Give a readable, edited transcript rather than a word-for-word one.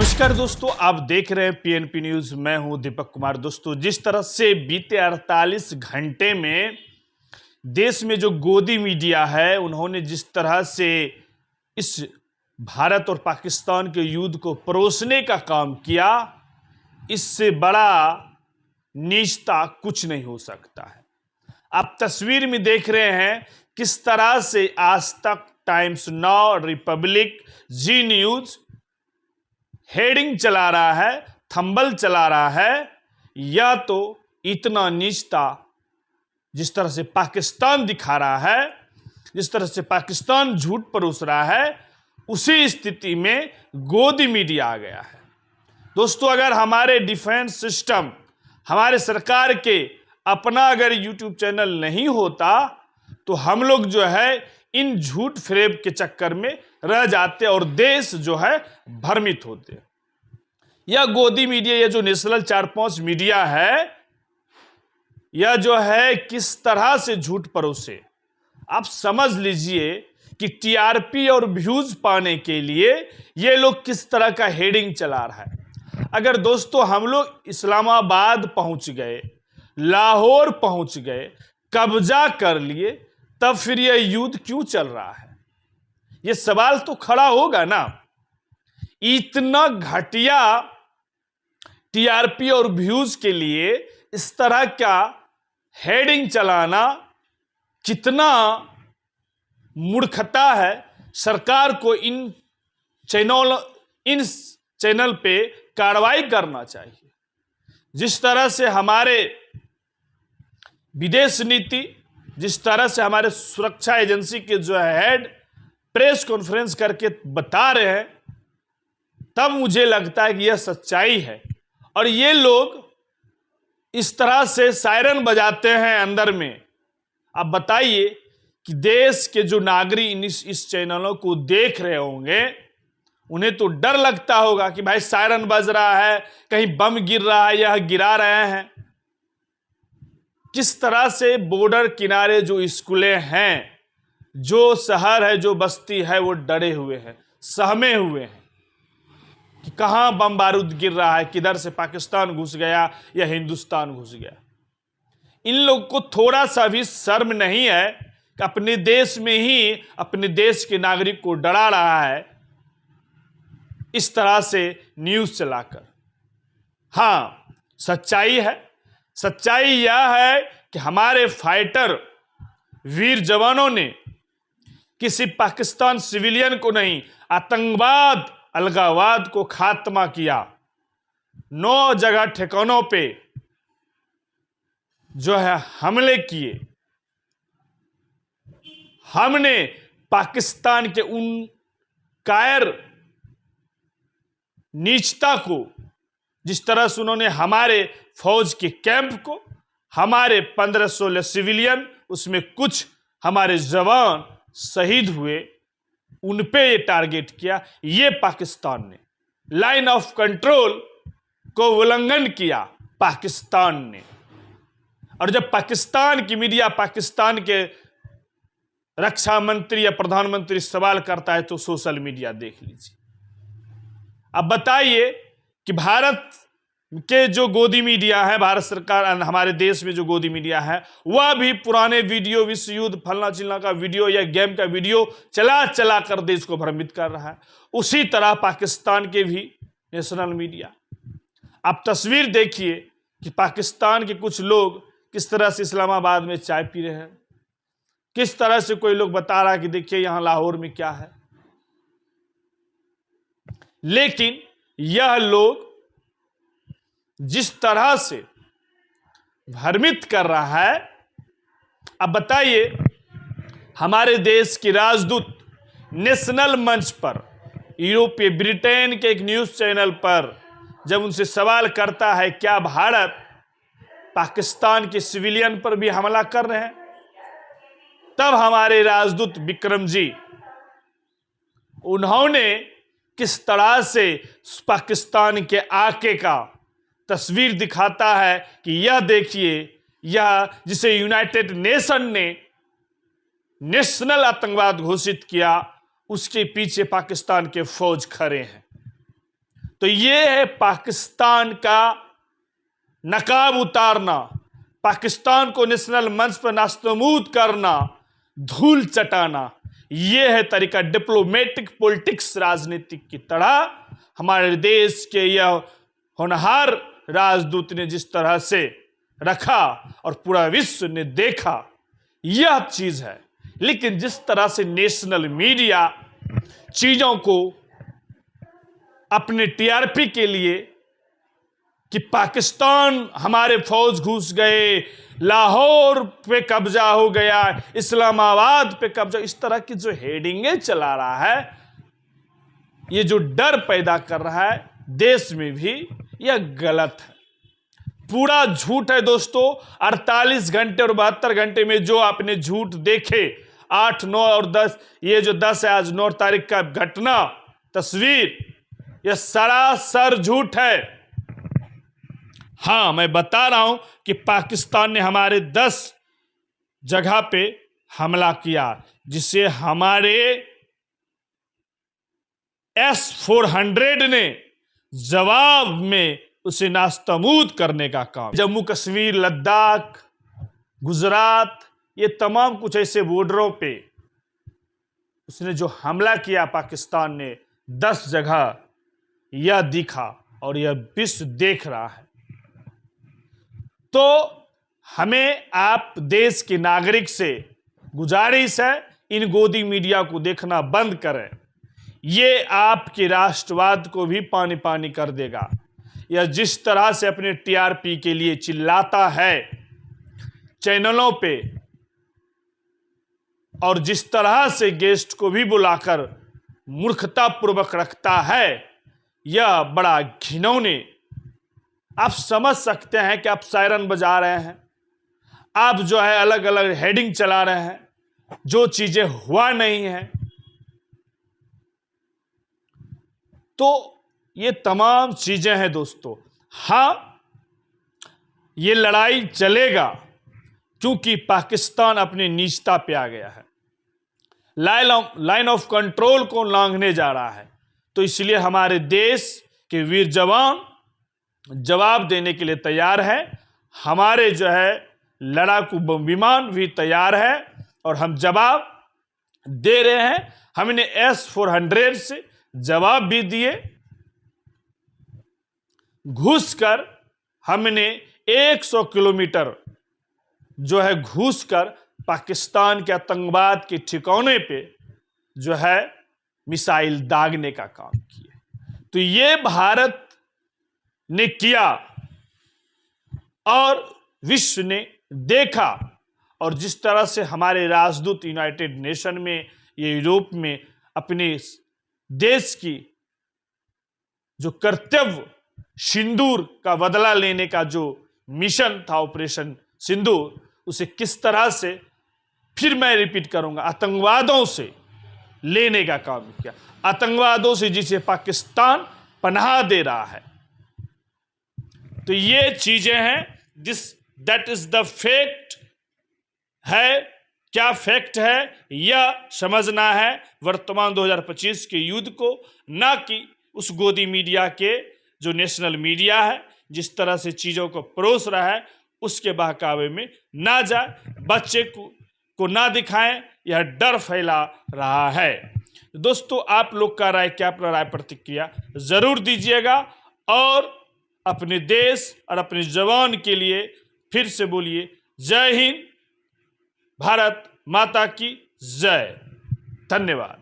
नमस्कार दोस्तों, आप देख रहे हैं पीएनपी न्यूज। मैं हूं दीपक कुमार। दोस्तों, जिस तरह से बीते 48 घंटे में देश में जो गोदी मीडिया है, उन्होंने जिस तरह से इस भारत और पाकिस्तान के युद्ध को परोसने का काम किया, इससे बड़ा नीचता कुछ नहीं हो सकता है। आप तस्वीर में देख रहे हैं किस तरह से आज तक, टाइम्स नाउ, रिपब्लिक, जी न्यूज हेडिंग चला रहा है, थंबल चला रहा है। या तो इतना नीचता जिस तरह से पाकिस्तान दिखा रहा है, जिस तरह से पाकिस्तान झूठ परोस रहा है, उसी स्थिति में गोदी मीडिया आ गया है। दोस्तों, अगर हमारे डिफेंस सिस्टम, हमारे सरकार के अपना अगर यूट्यूब चैनल नहीं होता तो हम लोग जो है इन झूठ फरेब के चक्कर में रह जाते और देश जो है भ्रमित होते। यह गोदी मीडिया, यह जो नेशनल 4-5 मीडिया है, यह जो है किस तरह से झूठ परोसे। आप समझ लीजिए कि टीआरपी और व्यूज पाने के लिए ये लोग किस तरह का हेडिंग चला रहा है। अगर दोस्तों हम लोग इस्लामाबाद पहुंच गए, लाहौर पहुंच गए, कब्जा कर लिए, तब फिर यह युद्ध क्यों चल रहा है? यह सवाल तो खड़ा होगा ना। इतना घटिया टीआरपी और व्यूज के लिए इस तरह का हेडिंग चलाना कितना मूर्खता है। सरकार को इन चैनल पे कार्रवाई करना चाहिए। जिस तरह से हमारे विदेश नीति, जिस तरह से हमारे सुरक्षा एजेंसी के जो हेड प्रेस कॉन्फ्रेंस करके बता रहे हैं, तब मुझे लगता है कि यह सच्चाई है। और ये लोग इस तरह से सायरन बजाते हैं अंदर में। अब बताइए कि देश के जो नागरिक इस चैनलों को देख रहे होंगे, उन्हें तो डर लगता होगा कि भाई सायरन बज रहा है, कहीं बम गिर रहा है, यह गिरा रहे हैं। किस तरह से बॉर्डर किनारे जो स्कूलें हैं, जो शहर है, जो बस्ती है, वो डरे हुए हैं, सहमे हुए हैं कि कहां बम बारूद गिर रहा है, किधर से पाकिस्तान घुस गया या हिंदुस्तान घुस गया। इन लोग को थोड़ा सा भी शर्म नहीं है कि अपने देश में ही अपने देश के नागरिक को डरा रहा है इस तरह से न्यूज चलाकर। हां, सच्चाई है। सच्चाई यह है कि हमारे फाइटर वीर जवानों ने किसी पाकिस्तान सिविलियन को नहीं, आतंकवाद, अलगाववाद को खात्मा किया। 9 जगह ठिकानों पे जो है हमले किए। हमने पाकिस्तान के उन कायर नीचता को, जिस तरह से उन्होंने हमारे फौज के कैंप को, हमारे 15-16 सिविलियन, उसमें कुछ हमारे जवान शहीद हुए, उन पे ये टारगेट किया। ये पाकिस्तान ने लाइन ऑफ कंट्रोल को उल्लंघन किया, पाकिस्तान ने। और जब पाकिस्तान की मीडिया पाकिस्तान के रक्षा मंत्री या प्रधानमंत्री सवाल करता है तो सोशल मीडिया देख लीजिए। अब बताइए कि भारत के जो गोदी मीडिया है, भारत सरकार, हमारे देश में जो गोदी मीडिया है, वह भी पुराने वीडियो, विश्व युद्ध फलना चिलना का वीडियो या गेम का वीडियो चला चला कर देश को भ्रमित कर रहा है। उसी तरह पाकिस्तान के भी नेशनल मीडिया। आप तस्वीर देखिए कि पाकिस्तान के कुछ लोग किस तरह से इस्लामाबाद में चाय पी रहे हैं, किस तरह से कोई लोग बता रहा है कि देखिए यहां लाहौर में क्या है। लेकिन यह लोग जिस तरह से भ्रमित कर रहा है, अब बताइए, हमारे देश की राजदूत नेशनल मंच पर, यूरोपीय ब्रिटेन के एक न्यूज चैनल पर जब उनसे सवाल करता है क्या भारत पाकिस्तान के सिविलियन पर भी हमला कर रहे हैं, तब हमारे राजदूत विक्रम जी, उन्होंने किस तरह से पाकिस्तान के आके का तस्वीर दिखाता है कि यह देखिए, यह जिसे यूनाइटेड नेशन ने नेशनल आतंकवाद घोषित किया, उसके पीछे पाकिस्तान के फौज खड़े हैं। तो ये है पाकिस्तान का नकाब उतारना, पाकिस्तान को नेशनल मंच पर नास्तमूद करना, धूल चटाना। ये है तरीका डिप्लोमेटिक पॉलिटिक्स राजनीति की तरह। हमारे देश के यह होनहार राजदूत ने जिस तरह से रखा और पूरा विश्व ने देखा, यह चीज है। लेकिन जिस तरह से नेशनल मीडिया चीजों को अपने टीआरपी के लिए कि पाकिस्तान हमारे फौज घुस गए, लाहौर पे कब्जा हो गया, इस्लामाबाद पे कब्जा, इस तरह की जो हेडिंगें चला रहा है, ये जो डर पैदा कर रहा है देश में भी, यह गलत है, पूरा झूठ है दोस्तों। 48 घंटे और 72 घंटे में जो आपने झूठ देखे, 8, 9 और 10, ये जो 10 है आज 9 तारीख का घटना, तस्वीर, यह सरासर झूठ है। हाँ, मैं बता रहा हूं कि पाकिस्तान ने हमारे 10 जगह पे हमला किया, जिसे हमारे S-400 ने जवाब में उसे नास्तमूद करने का काम। जम्मू कश्मीर, लद्दाख, गुजरात, ये तमाम कुछ ऐसे बॉर्डरों पे उसने जो हमला किया पाकिस्तान ने 10 जगह, यह दिखा और यह विश्व देख रहा है। तो हमें आप देश के नागरिक से गुजारिश है, इन गोदी मीडिया को देखना बंद करें। ये आपके राष्ट्रवाद को भी पानी पानी कर देगा। यह जिस तरह से अपने टीआरपी के लिए चिल्लाता है चैनलों पे, और जिस तरह से गेस्ट को भी बुलाकर मूर्खतापूर्वक रखता है, यह बड़ा घिनौने। आप समझ सकते हैं कि आप सायरन बजा रहे हैं, आप जो है अलग अलग हेडिंग चला रहे हैं, जो चीजें हुआ नहीं है। तो ये तमाम चीजें हैं दोस्तों। हाँ, ये लड़ाई चलेगा क्योंकि पाकिस्तान अपनी नीचता पे आ गया है, लाइन ऑफ कंट्रोल को लांघने जा रहा है। तो इसलिए हमारे देश के वीर जवान जवाब देने के लिए तैयार है। हमारे जो है लड़ाकू विमान भी तैयार है और हम जवाब दे रहे हैं। हमने S-400 से जवाब भी दिए, घुसकर हमने 100 किलोमीटर जो है घुसकर पाकिस्तान के आतंकवाद के ठिकाने पे जो है मिसाइल दागने का काम किया। तो ये भारत ने किया और विश्व ने देखा। और जिस तरह से हमारे राजदूत यूनाइटेड नेशन में, ये यूरोप में अपने देश की जो कर्तव्य सिंदूर का बदला लेने का जो मिशन था, ऑपरेशन सिंदूर, उसे किस तरह से, फिर मैं रिपीट करूंगा, आतंकवादों से लेने का काम किया, आतंकवादों से जिसे पाकिस्तान पनाह दे रहा है। तो ये चीजें हैं, दैट इज द फैक्ट है। क्या फैक्ट है यह समझना है वर्तमान 2025 के युद्ध को, ना कि उस गोदी मीडिया के जो नेशनल मीडिया है जिस तरह से चीजों को परोस रहा है, उसके बहकावे में ना जाए, बच्चे को ना दिखाएं, यह डर फैला रहा है। दोस्तों, आप लोग का राय क्या, अपना राय प्रतिक्रिया जरूर दीजिएगा और अपने देश और अपने जवान के लिए फिर से बोलिए जय हिंद, भारत माता की जय। धन्यवाद।